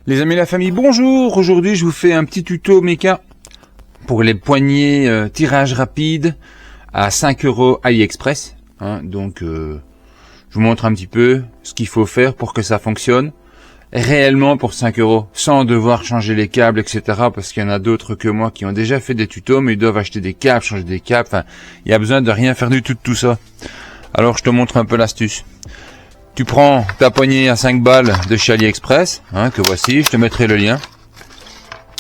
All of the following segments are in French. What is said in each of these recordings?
Les amis et la famille, bonjour. Aujourd'hui, je vous fais un petit tuto méca pour les poignées tirage rapide à 5 € AliExpress. Donc, je vous montre un petit peu ce qu'il faut faire pour que ça fonctionne réellement pour 5 €, sans devoir changer les câbles, etc. Parce qu'il y en a d'autres que moi qui ont déjà fait des tutos, mais ils doivent acheter des câbles, changer des câbles. Enfin, il y a besoin de rien faire du tout de tout ça. Alors, je te montre un peu l'astuce. Tu prends ta poignée à 5 balles de chez AliExpress, que voici, je te mettrai le lien.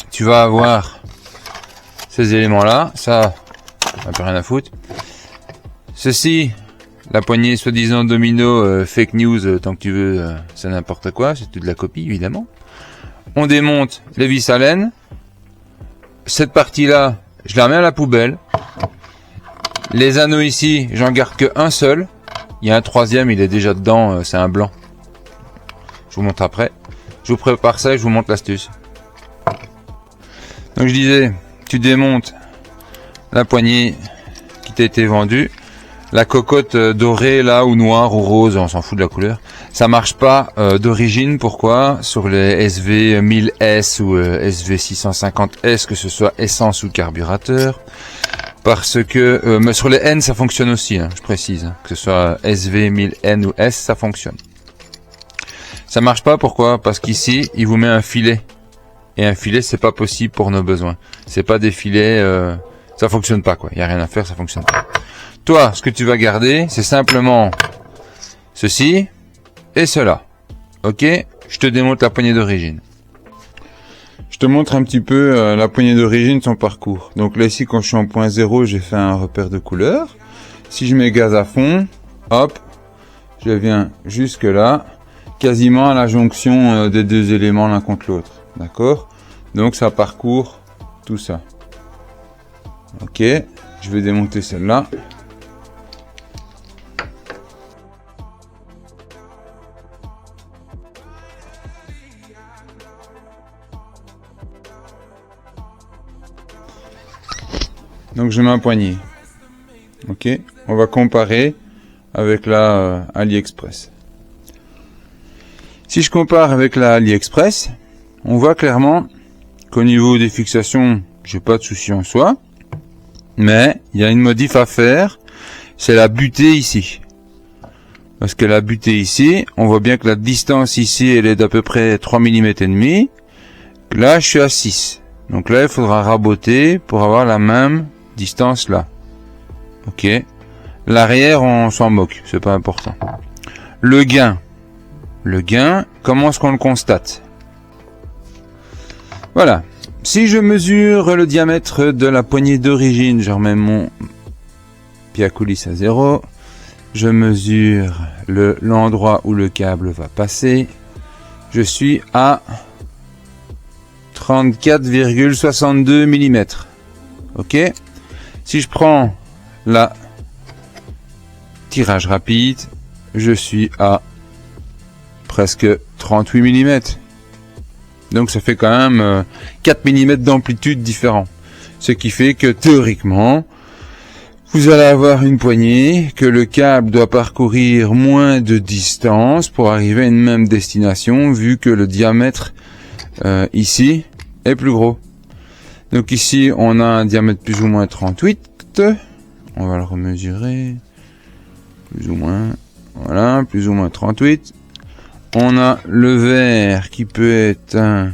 Tu vas avoir ces éléments-là, ça, on n'a plus rien à foutre. Ceci, la poignée soi-disant domino, fake news, tant que tu veux, c'est n'importe quoi, c'est de la copie évidemment. On démonte les vis à laine. Cette partie-là, je la remets à la poubelle. Les anneaux ici, j'en garde que un seul. Il y a un troisième, il est déjà dedans, c'est un blanc. Je vous montre après. Je vous prépare ça et je vous montre l'astuce. Donc je disais, tu démontes la poignée qui t'a été vendue. La cocotte dorée là ou noire ou rose, on s'en fout de la couleur. Ça marche pas d'origine. Pourquoi? Sur les SV1000S ou SV650S, que ce soit essence ou carburateur. Parce que mais sur les N ça fonctionne aussi, je précise, que ce soit SV1000N ou S, ça fonctionne. Ça marche pas, pourquoi? Parce qu'ici il vous met un filet, et un filet c'est pas possible pour nos besoins. C'est pas des filets, ça fonctionne pas quoi. Il y a rien à faire, ça fonctionne pas. Toi, ce que tu vas garder, c'est simplement ceci et cela. Ok? Je te démonte la poignée d'origine. Je te montre un petit peu la poignée d'origine, son parcours. Donc là ici, quand je suis en point 0, j'ai fait un repère de couleur. Si je mets gaz à fond, hop, je viens jusque là, quasiment à la jonction des deux éléments l'un contre l'autre. D'accord? Donc ça parcourt tout ça. Ok, je vais démonter celle-là. Donc je mets un poignet. Ok, on va comparer avec la AliExpress. Si je compare avec la AliExpress, on voit clairement qu'au niveau des fixations, j'ai pas de souci en soi, mais il y a une modif à faire, c'est la butée ici. Parce que la butée ici, on voit bien que la distance ici, elle est d'à peu près 3 mm et demi. Là, je suis à 6. Donc là, il faudra raboter pour avoir la même distance là. Ok. L'arrière, on s'en moque, c'est pas important. Le gain, comment est-ce qu'on le constate? Voilà. Si je mesure le diamètre de la poignée d'origine, je remets mon pied à coulisse à 0. Je mesure l'endroit où le câble va passer. Je suis à 34,62 mm. Ok. Si je prends la tirage rapide, je suis à presque 38 mm. Donc ça fait quand même 4 mm d'amplitude différent. Ce qui fait que théoriquement, vous allez avoir une poignée, que le câble doit parcourir moins de distance pour arriver à une même destination, vu que le diamètre ici est plus gros. Donc ici, on a un diamètre plus ou moins 38. On va le remesurer. Plus ou moins. Voilà, plus ou moins 38. On a le vert qui peut être un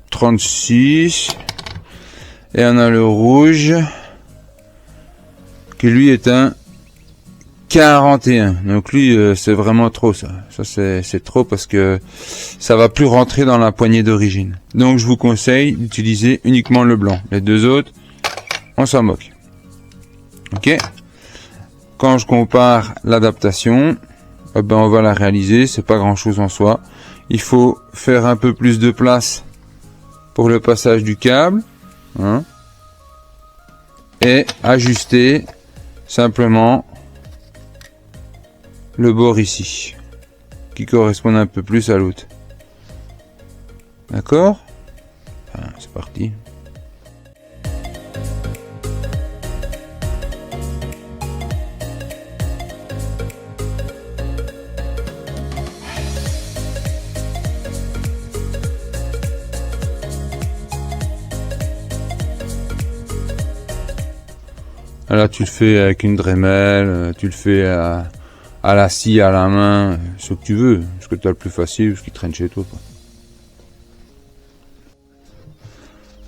36. Et on a le rouge qui lui est un 41. Donc lui, c'est vraiment trop ça. Ça c'est trop parce que ça va plus rentrer dans la poignée d'origine. Donc je vous conseille d'utiliser uniquement le blanc. Les deux autres, on s'en moque. Ok. Quand je compare l'adaptation, on va la réaliser. C'est pas grand chose en soi. Il faut faire un peu plus de place pour le passage du câble, et ajuster simplement le bord ici, qui correspond un peu plus à l'autre. D'accord? C'est parti. Là, tu le fais avec une Dremel, tu le fais à la scie, à la main, ce que tu veux, ce que tu as le plus facile, ce qui traîne chez toi, quoi.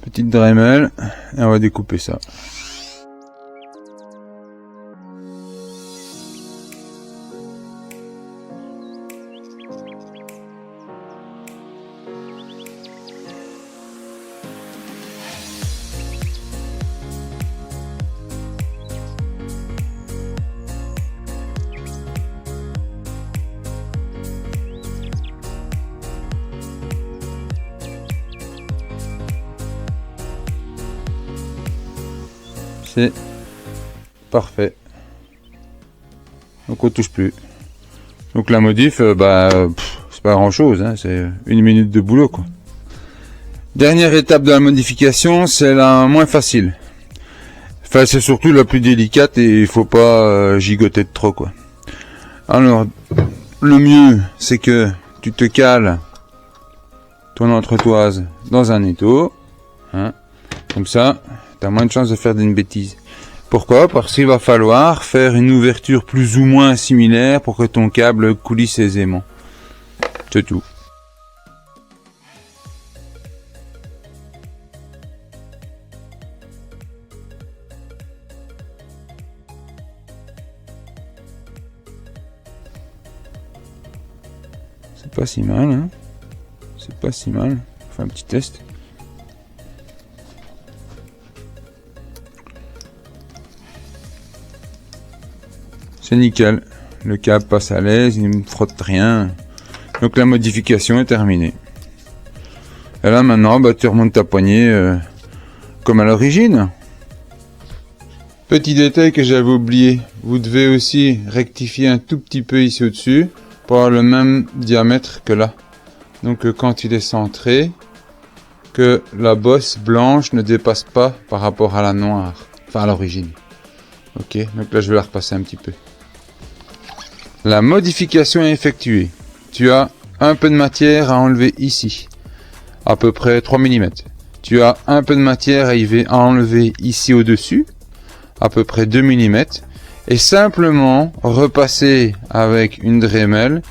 Petite Dremel, et on va découper ça. C'est parfait. Donc on touche plus. Donc la modif, c'est pas grand chose, hein, c'est 1 minute de boulot, quoi. Dernière étape de la modification, c'est la moins facile. Enfin, c'est surtout la plus délicate et il faut pas gigoter de trop, quoi. Alors, le mieux, c'est que tu te cales ton entretoise dans un étau, hein, comme ça. T'as moins de chances de faire une bêtise. Pourquoi? Parce qu'il va falloir faire une ouverture plus ou moins similaire pour que ton câble coulisse aisément. C'est tout. C'est pas si mal, hein? C'est pas si mal. On fait un petit test. C'est nickel, le câble passe à l'aise, il ne me frotte rien, donc la modification est terminée. Et là maintenant, tu remontes ta poignée comme à l'origine. Petit détail que j'avais oublié, vous devez aussi rectifier un tout petit peu ici au-dessus pour avoir le même diamètre que là. Donc quand il est centré, que la bosse blanche ne dépasse pas par rapport à la noire, enfin à l'origine. Ok, donc là je vais la repasser un petit peu. La modification est effectuée. Tu as un peu de matière à enlever ici, à peu près 3 mm. Tu as un peu de matière à enlever ici au-dessus, à peu près 2 mm. Et simplement repasser avec une Dremel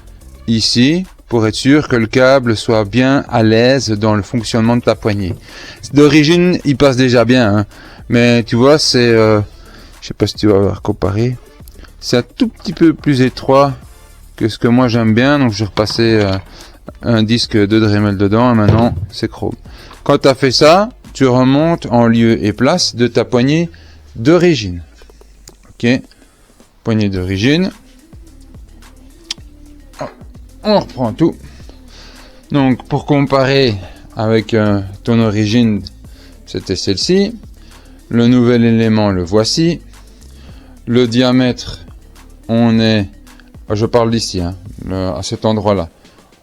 ici, pour être sûr que le câble soit bien à l'aise dans le fonctionnement de ta poignée. D'origine, il passe déjà bien, hein. Mais tu vois, c'est... je sais pas si tu vas voir comparer. C'est un tout petit peu plus étroit que ce que moi j'aime bien, donc je repassais un disque de Dremel dedans et maintenant c'est chrome. Quand tu as fait ça, tu remontes en lieu et place de ta poignée d'origine. Ok, poignée d'origine. On reprend tout. Donc pour comparer avec ton origine, c'était celle-ci. Le nouvel élément, le voici. Le diamètre, on est, je parle d'ici, hein, à cet endroit-là,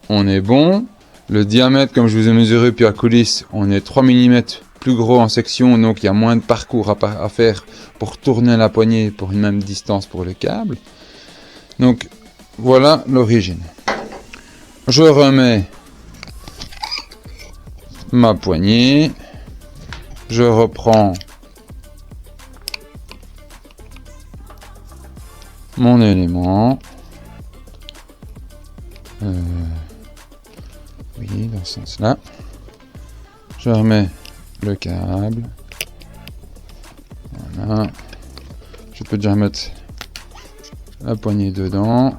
on est bon. Le diamètre, comme je vous ai mesuré puis à coulisse, on est 3 mm plus gros en section, donc il y a moins de parcours à faire pour tourner la poignée pour une même distance pour le câble. Donc voilà l'origine. Je remets ma poignée, je reprends mon élément, oui, dans ce sens-là. Je remets le câble. Voilà. Je peux déjà mettre la poignée dedans.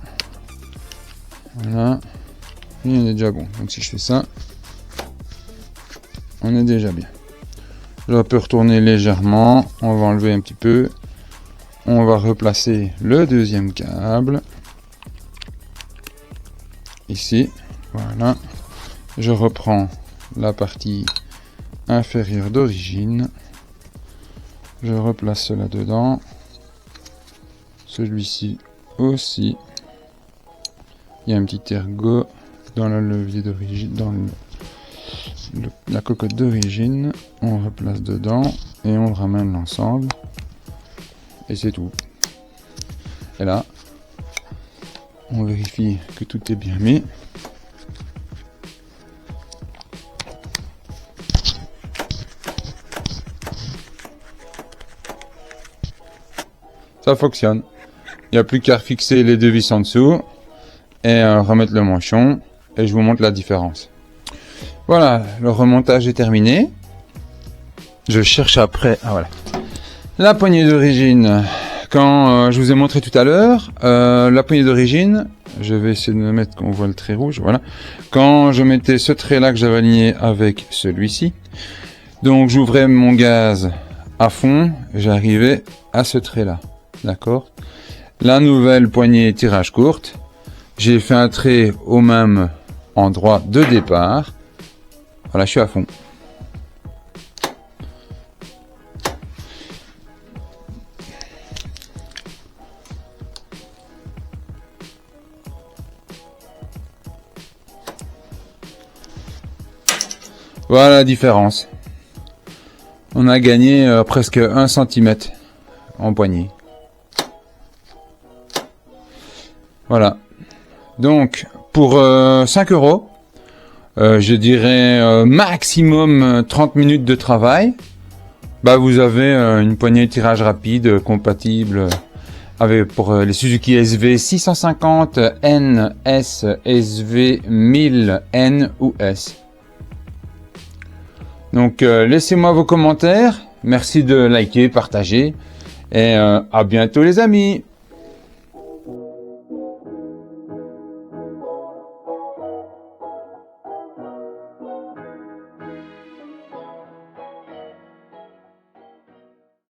Voilà. Et on est déjà bon. Donc si je fais ça, on est déjà bien. Je peux retourner légèrement. On va enlever un petit peu. On va replacer le deuxième câble ici, voilà. Je reprends la partie inférieure d'origine, je replace cela dedans, celui-ci aussi. Il y a un petit ergot dans le levier d'origine, dans la cocotte d'origine. On replace dedans et on ramène l'ensemble. Et c'est tout. Et là, on vérifie que tout est bien mis. ça fonctionne. Il n'y a plus qu'à fixer les deux vis en dessous et remettre le manchon et je vous montre la différence. Voilà, le remontage est terminé. Je cherche après, ah voilà, la poignée d'origine. Quand je vous ai montré tout à l'heure, la poignée d'origine, je vais essayer de me mettre qu'on voit le trait rouge, voilà. Quand je mettais ce trait là que j'avais aligné avec celui-ci, donc j'ouvrais mon gaz à fond, j'arrivais à ce trait là, d'accord. La nouvelle poignée tirage courte, j'ai fait un trait au même endroit de départ, voilà, je suis à fond. Voilà la différence. On a gagné presque 1 cm en poignée. Voilà. Donc, pour 5 €, je dirais maximum 30 minutes de travail. Bah, vous avez une poignée de tirage rapide compatible avec pour les Suzuki SV 650, N, S, SV 1000, N ou S. Donc laissez-moi vos commentaires, merci de liker, partager et à bientôt les amis.